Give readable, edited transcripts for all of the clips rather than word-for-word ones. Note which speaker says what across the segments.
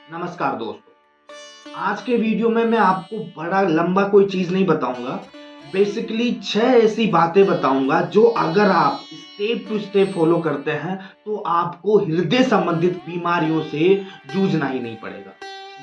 Speaker 1: नमस्कार दोस्तों, आज के वीडियो में मैं आपको बड़ा लंबा कोई चीज नहीं बताऊंगा। बेसिकली 6 ऐसी बातें बताऊंगा जो अगर आप स्टेप टू स्टेप फॉलो करते हैं तो आपको हृदय संबंधित बीमारियों से जूझना ही नहीं पड़ेगा।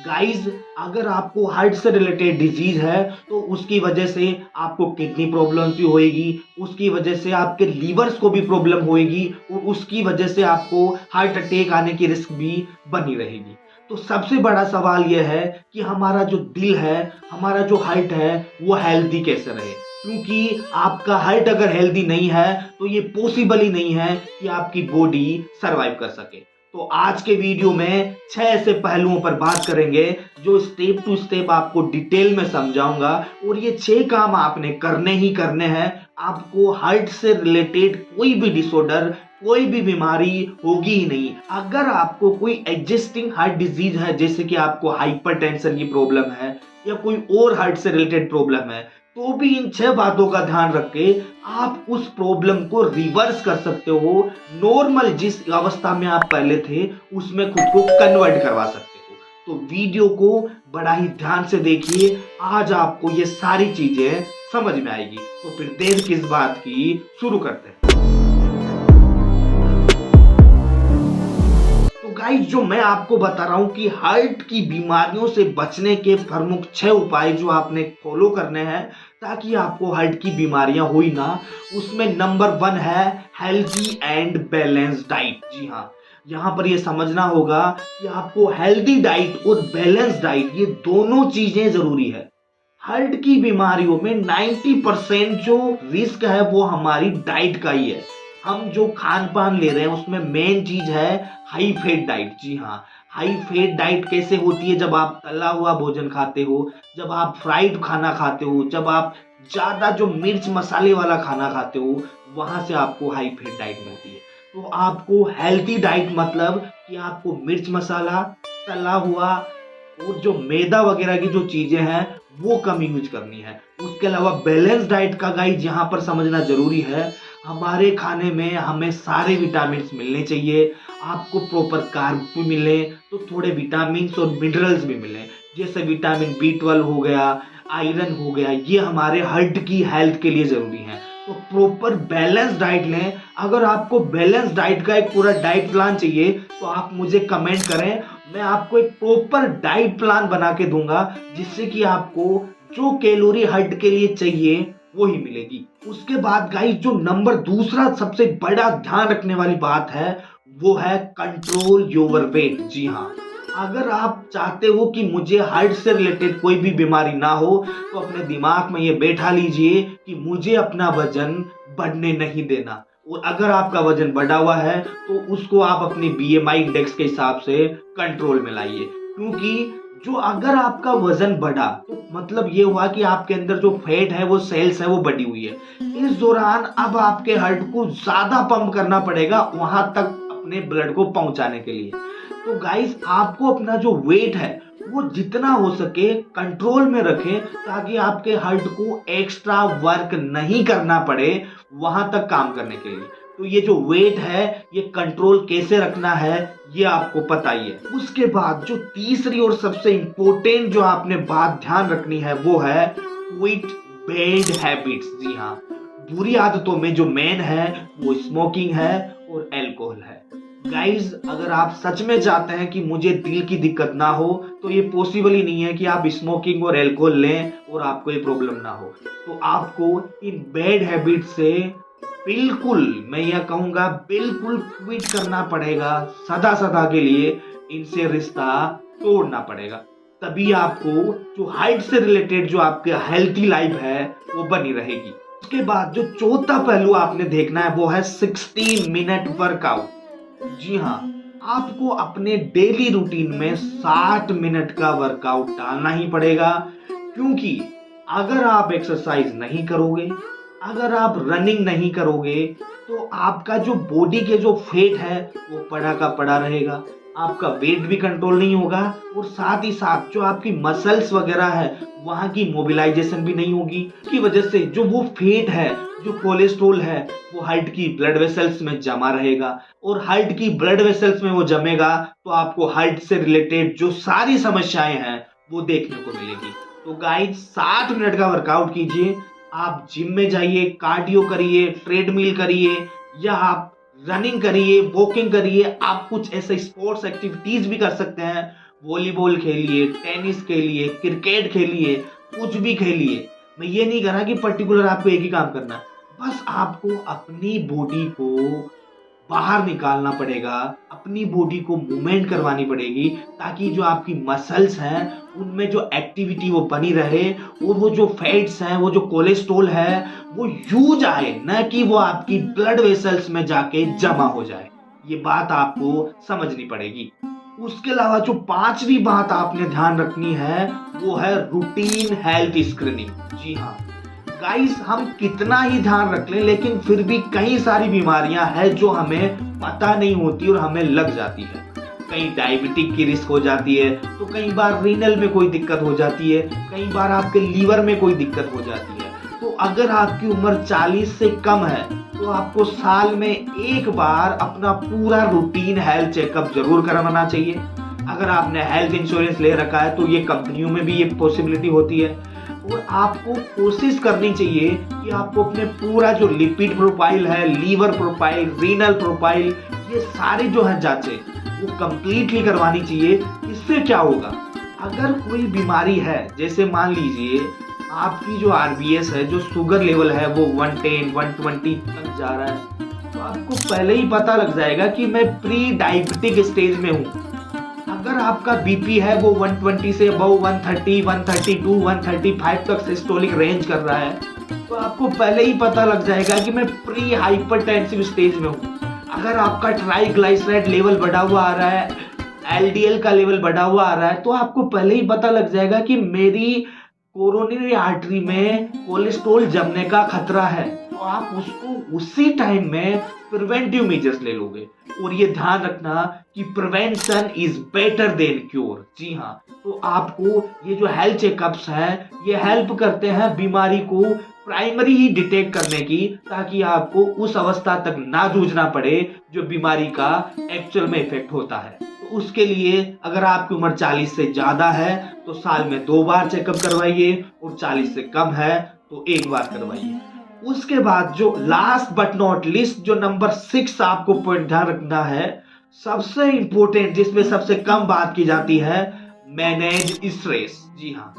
Speaker 1: गाइस, अगर आपको हार्ट से रिलेटेड डिजीज है तो उसकी वजह से आपको किडनी प्रॉब्लम्स भी होएगी, उसकी वजह से आपके लीवर्स को भी प्रॉब्लम होएगी और उसकी वजह से आपको हार्ट अटैक आने की रिस्क भी बनी रहेगी। तो सबसे बड़ा सवाल यह है कि हमारा जो दिल है, हमारा जो हार्ट है, वो हेल्दी कैसे रहे। क्योंकि आपका हार्ट अगर हेल्दी नहीं है तो ये पॉसिबल ही नहीं है कि आपकी बॉडी सरवाइव कर सके। तो आज के वीडियो में 6 ऐसे पहलुओं पर बात करेंगे जो स्टेप टू स्टेप आपको डिटेल में समझाऊंगा और ये 6 काम आपने करने ही करने हैं। आपको हार्ट से रिलेटेड कोई भी डिसऑर्डर, कोई भी बीमारी होगी ही नहीं। अगर आपको कोई एग्जिस्टिंग हार्ट डिजीज है, जैसे कि आपको हाइपरटेंशन की प्रॉब्लम है या कोई और हार्ट से रिलेटेड प्रॉब्लम है, तो भी इन 6 बातों का ध्यान रख के आप उस प्रॉब्लम को रिवर्स कर सकते हो। नॉर्मल जिस अवस्था में आप पहले थे उसमें खुद को कन्वर्ट करवा सकते हो। तो वीडियो को बड़ा ही ध्यान से देखिए, आज आपको ये सारी चीजें समझ में आएगी। तो फिर देर किस बात की, शुरू करते हैं। गाइस, जो मैं आपको बता रहा हूं कि हार्ट की बीमारियों से बचने के प्रमुख 6 उपाय जो आपने फॉलो करने हैं ताकि आपको हार्ट की बीमारियां हो ही ना, उसमें नंबर 1 है हेल्दी एंड बैलेंस डाइट। जी हाँ, यहां पर ये समझना होगा कि आपको हेल्दी डाइट और बैलेंस डाइट, ये दोनों चीजें जरूरी है। हार्ट की बीमारियों में 90% जो रिस्क है वो हमारी डाइट का ही है। हम जो खान पान ले रहे हैं उसमें मेन चीज है हाई फैट डाइट। जी हाँ, हाई फैट डाइट कैसे होती है? जब आप तला हुआ भोजन खाते हो, जब आप फ्राइड खाना खाते हो, जब आप ज्यादा जो मिर्च मसाले वाला खाना खाते हो, वहां से आपको हाई फैट डाइट मिलती है। तो आपको हेल्थी डाइट मतलब कि आपको मिर्च मसाला, तला हुआ और जो मैदा वगैरह की जो चीजें हैं वो कम यूज करनी है। उसके अलावा बैलेंस डाइट का गाइड यहाँ पर समझना जरूरी है। हमारे खाने में हमें सारे विटामिन मिलने चाहिए। आपको प्रॉपर कार्ब भी मिले तो थोड़े विटामिन और मिनरल्स भी मिले, जैसे विटामिन B12 हो गया, आयरन हो गया, ये हमारे हार्ट की हेल्थ के लिए जरूरी है। तो प्रॉपर बैलेंस डाइट लें। अगर आपको बैलेंस डाइट का एक पूरा डाइट प्लान चाहिए तो आप मुझे कमेंट करें, मैं आपको एक प्रॉपर डाइट प्लान बना के दूंगा जिससे कि आपको जो कैलोरी हार्ट के लिए चाहिए वो ही मिलेगी। उसके बाद गाइस, जो नंबर दूसरा सबसे बड़ा ध्यान रखने वाली बात है वो है कंट्रोल योर वेट। जी हाँ, अगर आप चाहते हो कि मुझे हार्ट से रिलेटेड कोई भी बीमारी ना हो तो अपने दिमाग में ये बैठा लीजिए कि मुझे अपना वजन बढ़ने नहीं देना। और अगर आपका वजन बढ़ा हुआ है तो उसको आप अपनी BMI इंडेक्स के हिसाब से कंट्रोल में लाइए। क्योंकि जो अगर आपका वजन बढ़ा तो मतलब ये हुआ कि आपके अंदर जो फैट है, वो सेल्स है, वो बढ़ी हुई है। इस दौरान अब आपके हार्ट को ज्यादा पंप करना पड़ेगा वहां तक अपने ब्लड को पहुंचाने के लिए। तो गाइस, आपको अपना जो वेट है वो जितना हो सके कंट्रोल में रखें ताकि आपके हार्ट को एक्स्ट्रा वर्क नहीं करना पड़े वहां तक काम करने के लिए। तो ये जो वेट है ये कंट्रोल कैसे रखना है ये आपको पता ही है। उसके बाद जो तीसरी और सबसे इंपॉर्टेंट जो आपने बात ध्यान रखनी है वो है क्विट बैड हैबिट्स। जी हाँ, बुरी आदतों में जो मेन है वो स्मोकिंग है और अल्कोहल है। गाइज, अगर आप सच में चाहते हैं कि मुझे दिल की दिक्कत ना हो तो ये पॉसिबल ही नहीं है कि आप स्मोकिंग और अल्कोहल लें और आपको ये प्रॉब्लम ना हो। तो आपको इन बैड हैबिट से बिल्कुल, मैं यह कहूंगा, बिल्कुल क्विट करना पड़ेगा। सदा सदा के लिए इनसे रिश्ता तोड़ना पड़ेगा। तभी आपको जो हाइट से रिलेटेड जो आपके हेल्थी लाइफ है वो बनी रहेगी। उसके बाद जो चौथा पहलू आपने देखना है वो है 60 मिनट वर्कआउट। जी हाँ, आपको अपने डेली रूटीन में 60 मिनट का वर्कआउट डालना ही पड़ेगा। क्योंकि अगर आप एक्सरसाइज नहीं करोगे, अगर आप रनिंग नहीं करोगे तो आपका जो बॉडी के जो फैट है वो पड़ा का पड़ा रहेगा, आपका वेट भी कंट्रोल नहीं होगा और साथ ही साथ जो आपकी मसल्स वगैरह है वहां की मोबिलाइजेशन भी नहीं होगी। की वजह से जो वो फैट है, जो कोलेस्ट्रॉल है, वो हार्ट की ब्लड वेसल्स में जमा रहेगा और हार्ट की ब्लड वेसल्स में वो जमेगा तो आपको हार्ट से रिलेटेड जो सारी समस्याएं हैं वो देखने को मिलेगी। तो गाइस 60 मिनट का वर्कआउट कीजिए, आप जिम में जाइए, कार्डियो करिए, ट्रेडमिल करिए या आप रनिंग करिए, वॉकिंग करिए, आप कुछ ऐसे स्पोर्ट्स एक्टिविटीज भी कर सकते हैं, वॉलीबॉल खेलिए, टेनिस खेलिए, क्रिकेट खेलिए, कुछ भी खेलिए। मैं ये नहीं कह रहा कि पर्टिकुलर आपको एक ही काम करना है, बस आपको अपनी बॉडी को बाहर निकालना पड़ेगा, अपनी बॉडी को मूवमेंट करवानी पड़ेगी ताकि जो आपकी मसल्स हैं उनमें जो एक्टिविटी वो बनी रहे और वो जो फैट्स हैं, वो जो कोलेस्ट्रॉल है वो यूज आए, न कि वो आपकी ब्लड वेसल्स में जाके जमा हो जाए। ये बात आपको समझनी पड़ेगी। उसके अलावा जो पांचवी बात आपने ध्यान रखनी है वो है रूटीन हेल्थ स्क्रीनिंग। जी हाँ गाइस, हम कितना ही ध्यान रख लें लेकिन फिर भी कई सारी बीमारियां हैं जो हमें पता नहीं होती और हमें लग जाती है। कहीं डायबिटिक की रिस्क हो जाती है, तो कई बार रीनल में कोई दिक्कत हो जाती है, कई बार आपके लीवर में कोई दिक्कत हो जाती है। तो अगर आपकी उम्र 40 से कम है तो आपको साल में एक बार अपना पूरा रूटीन हेल्थ चेकअप जरूर करवाना चाहिए। अगर आपने हेल्थ इंश्योरेंस ले रखा है तो ये कंपनियों में भी ये पॉसिबिलिटी होती है और आपको कोशिश करनी चाहिए कि आपको अपने पूरा जो लिपिड प्रोफाइल है, लीवर प्रोफाइल, रीनल प्रोफाइल, ये सारे जो है जांचें वो कंप्लीटली करवानी चाहिए। इससे क्या होगा, अगर कोई बीमारी है, जैसे मान लीजिए आपकी जो आरबीएस है, जो शुगर लेवल है वो 110, 120 तक जा रहा है, तो आपको पहले ही पता लग जाएगा कि मैं प्री डायबिटिक स्टेज में हूँ। अगर आपका बीपी है वो 120 से अबव 130, 132, 135 तक सिस्टोलिक रेंज कर रहा है, तो आपको पहले ही पता लग जाएगा कि मैं प्री हाइपरटेंसिव स्टेज में हूँ। अगर आपका ट्राइग्लाइसराइड लेवल बढ़ा हुआ आ रहा है, एलडीएल का लेवल बढ़ा हुआ आ रहा है, तो आपको पहले ही पता लग जाएगा कि मेरी कोरोनरी आर्टरी में कोलेस्ट्रॉल जमने का खतरा है। तो आप उसको उसी टाइम में प्रिवेंटिव मेजर्स ले लोगे। और ये ध्यान रखना कि prevention is better than cure. जी हाँ, तो आपको ये जो हेल्थ चेकअप्स हैं ये हेल्प करते हैं बीमारी को प्राइमरी ही डिटेक्ट करने की, ताकि आपको उस अवस्था तक ना जूझना पड़े जो बीमारी का एक्चुअल में इफेक्ट होता है। तो उसके लिए अगर आपकी उम्र 40 से ज्यादा है तो साल में 2 बार चेकअप करवाइए और 40 से कम है तो 1 बार करवाइए। उसके बाद जो लास्ट बट नॉट लिस्ट, जो नंबर 6 आपको पॉइंट ध्यान रखना है, सबसे इंपॉर्टेंट, जिसमें सबसे कम बात की जाती है, मैनेज स्ट्रेस। जी हाँ,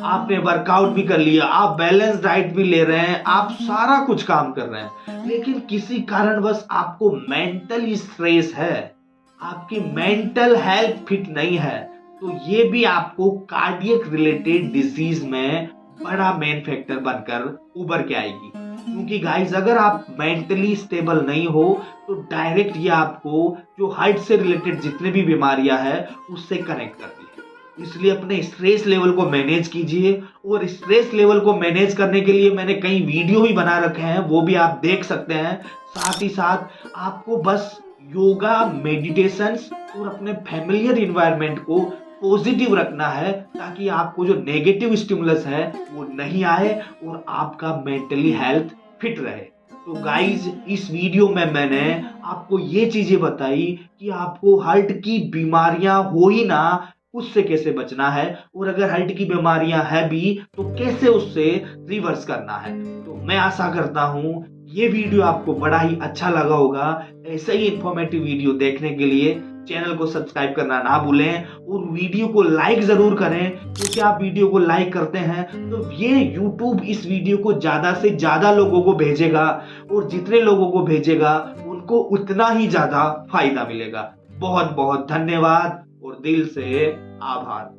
Speaker 1: आपने वर्कआउट भी कर लिया, आप बैलेंस डाइट भी ले रहे हैं, आप सारा कुछ काम कर रहे हैं, लेकिन किसी कारणवश आपको मेंटल स्ट्रेस है, आपकी मेंटल हेल्थ फिट नहीं है, तो ये भी आपको कार्डियक रिलेटेड डिजीज में बड़ा मेन फैक्टर बनकर उभर के आएगी। क्योंकि गाइस, अगर आप मेंटली स्टेबल नहीं हो तो डायरेक्ट ये आपको जो हार्ट से रिलेटेड जितने भी बीमारियां हैं उससे कनेक्ट करती है। इसलिए अपने स्ट्रेस लेवल को मैनेज कीजिए, और स्ट्रेस लेवल को मैनेज करने के लिए मैंने कई वीडियो भी बना रखे हैं, वो भी आप देख सकते हैं। साथ ही साथ आपको बस योगा, मेडिटेशंस और अपने फैमिलियर इन्वायरमेंट को पॉजिटिव रखना है, ताकि आपको जो नेगेटिव स्टिमुलस है वो नहीं आए और आपका मेंटली हेल्थ फिट रहे। तो गाइज, इस वीडियो में मैंने आपको ये चीजें बताई कि आपको हार्ट की बीमारियां हो ही ना, उससे कैसे बचना है, और अगर हार्ट की बीमारियां है भी तो कैसे उससे रिवर्स करना है। तो मैं आशा करता हूं ये वीडियो आपको बड़ा ही अच्छा लगा होगा। ऐसे ही इंफॉर्मेटिव वीडियो देखने के लिए चैनल को सब्सक्राइब करना ना भूलें और वीडियो को लाइक जरूर करें, क्योंकि आप वीडियो को लाइक करते हैं तो ये YouTube इस वीडियो को ज्यादा से ज्यादा लोगों को भेजेगा, और जितने लोगों को भेजेगा उनको उतना ही ज्यादा फायदा मिलेगा। बहुत बहुत धन्यवाद और दिल से आभार।